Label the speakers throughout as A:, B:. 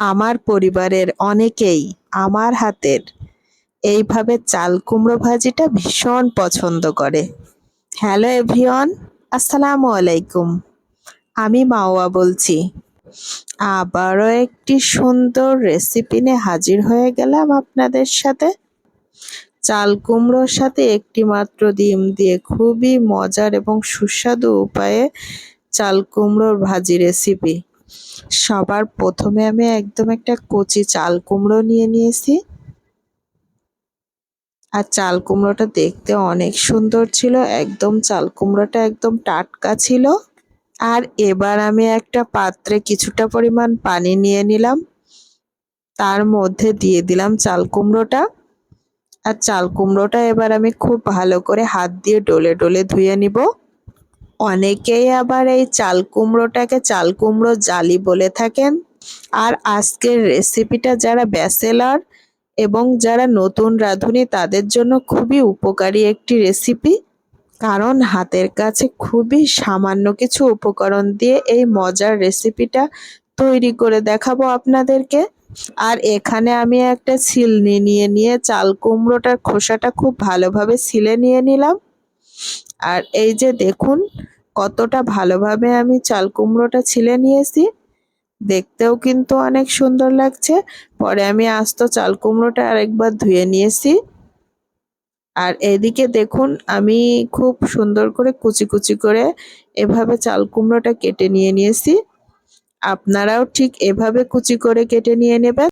A: আমার পরিবারের অনেকেই আমার হাতের এইভাবে চাল কুমড়ো ভাজিটা ভীষণ পছন্দ করে। হ্যালো এভরিওয়ান, আসসালামু আলাইকুম। আমি মাওয়া বলছি। আবারও একটি সুন্দর রেসিপি নিয়ে হাজির হয়ে গেলাম আপনাদের সাথে। চাল কুমড়োর সাথে একটি মাত্র ডিম দিয়ে খুবই মজার এবং সুস্বাদু উপায়ে চাল কুমড়োর ভাজি রেসিপি। সবার প্রথমে আমি একদম একটা কচি চাল কুমড়ো নিয়ে নিয়েছি। আর চাল কুমড়োটা দেখতে অনেক সুন্দর ছিল, একদম চাল কুমড়োটা একদম টাটকা ছিল। আর এবার আমি একটা পাত্রে কিছুটা পরিমাণ পানি নিয়ে নিলাম, তার মধ্যে দিয়ে দিলাম চাল কুমড়োটা। আর চাল কুমড়োটা এবার আমি খুব ভালো করে হাত দিয়ে ডলে ডলে ধুয়ে নিব। অনেকেই আবার এই চাল কুমড়োটাকে চাল কুমড়ো জালি বলে থাকেন। আর আজকের রেসিপিটা যারা ব্যাচেলর এবং যারা নতুন রাঁধুনি তাদের জন্য খুবই উপকারী একটি রেসিপি, কারণ হাতের কাছে খুবই সামান্য কিছু উপকরণ দিয়ে এই মজার রেসিপিটা তৈরি করে দেখাবো আপনাদেরকে। আর এখানে আমি একটা ছিলনি নিয়ে চাল কুমড়োটার খোসাটা খুব ভালোভাবে ছিলে নিয়ে নিলাম। আর এই যে দেখুন কতটা ভালোভাবে আমি চাল কুমড়োটা ছিলে নিয়েছি, দেখতেও কিন্তু অনেক সুন্দর লাগছে। পরে আমি আস্ত চাল কুমড়োটা আরেকবার ধুয়ে নিয়েছি। আর এদিকে দেখুন আমি খুব সুন্দর করে কুচি কুচি করে এভাবে চাল কুমড়োটা কেটে নিয়েছি। আপনারাও ঠিক এভাবে কুচি করে কেটে নিয়ে নেবেন।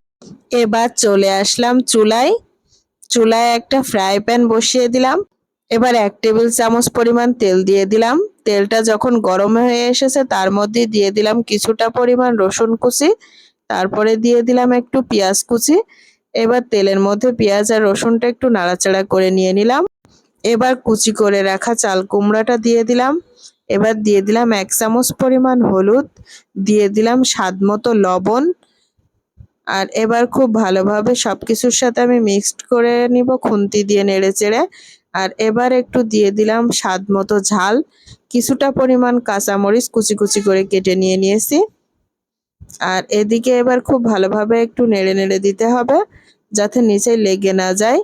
A: এবার চলে আসলাম চুলায়। চুলায় একটা ফ্রাই প্যান বসিয়ে দিলাম। এবার 1 টেবিল চামচ পরিমাণ তেল দিয়ে দিলাম। তেলটা যখন গরম হয়ে এসেছে তার মধ্যে দিয়ে দিলাম কিছুটা পরিমাণ রসুন কুচি, তারপরে দিয়ে দিলাম একটু পেঁয়াজ কুচি। এবার তেলের মধ্যে পেঁয়াজ আর রসুনটা একটু নাড়াচাড়া করে নিয়ে নিলাম। এবার কুচি করে রাখা চাল কুমড়াটা দিয়ে দিলাম। এবার দিয়ে দিলাম 1 চামচ পরিমাণ হলুদ, দিয়ে দিলাম স্বাদ মতো লবণ। আর এবার খুব ভালোভাবে সবকিছুর সাথে আমি মিক্সড করে নিব খুন্তি দিয়ে নেড়েচেড়ে। আর এবার একটু দিয়ে দিলাম স্বাদ মতো ঝাল, কিছুটা পরিমাণ কাঁচামরিচ কুচি কুচি করে কেটে নিয়েছি। আর এদিকে এবার খুব ভালোভাবে একটু নেড়ে নেড়ে দিতে হবে যাতে নিচে লেগে না যায়।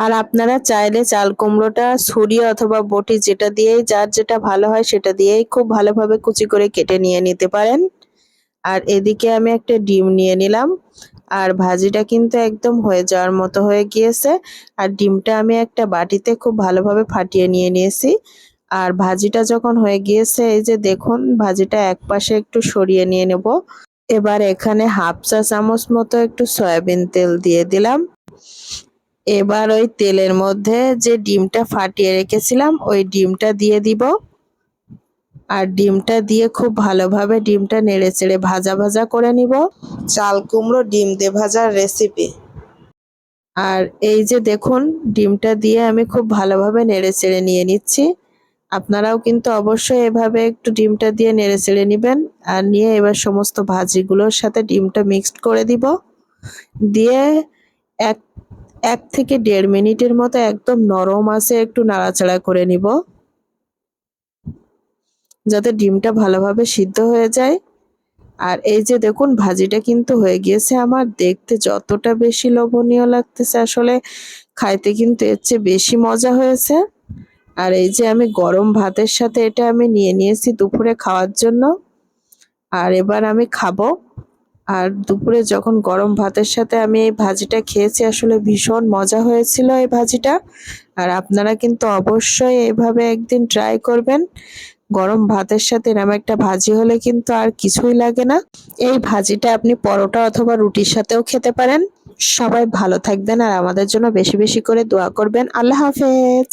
A: আর আপনারা চাইলে চাল কুমড়োটা ছুরি অথবা বটি যেটা দিয়েই যার যেটা ভালো হয় সেটা দিয়েই খুব ভালোভাবে কুচি করে কেটে নিয়ে নিতে পারেন। আর এদিকে আমি একটা ডিম নিয়ে নিলাম। আর ভাজিটা কিন্তু একদম হয়ে যাওয়ার মতো হয়ে গিয়েছে। আর ডিমটা আমি একটা বাটিতে খুব ভালোভাবে ফাটিয়ে নিয়ে নিয়েছি। আর ভাজিটা যখন হয়ে গিয়েছে এই যে দেখুন ভাজিটা এক পাশে একটু সরিয়ে নিয়ে নেব। এবার এখানে হাফ চা চামচ মতো একটু সয়াবিন তেল দিয়ে দিলাম। এবার ওই তেলের মধ্যে যে ডিমটা ফাটিয়ে রেখেছিলাম ওই ডিমটা দিয়ে দিব। আর ডিমটা দিয়ে খুব ভালোভাবে ডিমটা নেড়েচেড়ে ভাজা ভাজা করে নিব। চাল কুমড়ো ডিম দিয়ে ভাজার রেসিপি। আর এই যে দেখুন ডিমটা দিয়ে আমি খুব ভালোভাবে নেড়েচেড়ে নিয়ে নিচ্ছি। আপনারাও কিন্তু অবশ্যই এভাবে একটু ডিমটা দিয়ে নেড়েচেড়ে নেবেন। আর নিয়ে এবার সমস্ত ভাজিগুলোর সাথে ডিমটা মিক্সড করে দিব। দিয়ে এক 1 থেকে 1.5 মিনিটের মতো একদম নরম আঁচে একটু নাড়াচাড়া করে নিব, যাতে ডিমটা ভালোভাবে সিদ্ধ হয়ে যায়। আর এই যে দেখুন ভাজিটা কিন্তু হয়ে গিয়েছে আমার, দেখতে যতটা বেশি লোভনীয় লাগতেছে আসলে খাইতে কিন্তু এর চেয়ে বেশি মজা হয়েছে। আর এই যে আমি গরম ভাতের সাথে এটা আমি নিয়ে নিয়েছি দুপুরে খাওয়ার জন্য। আর এবার আমি খাবো। আর দুপুরে যখন গরম ভাতের সাথে আমি এই ভাজিটা খেয়েছি আসলে ভীষণ মজা হয়েছিল এই ভাজিটা। আর আপনারা কিন্তু অবশ্যই এভাবে একদিন ট্রাই করবেন। গরম ভাতের সাথে এরকম একটা ভাজি হলে কিন্তু আর কিছুই লাগে না। এই ভাজিটা আপনি পরোটা অথবা রুটির সাথেও খেতে পারেন। সবাই ভালো থাকবেন আর আমাদের জন্য বেশি বেশি করে দোয়া করবেন। আল্লাহ হাফেজ।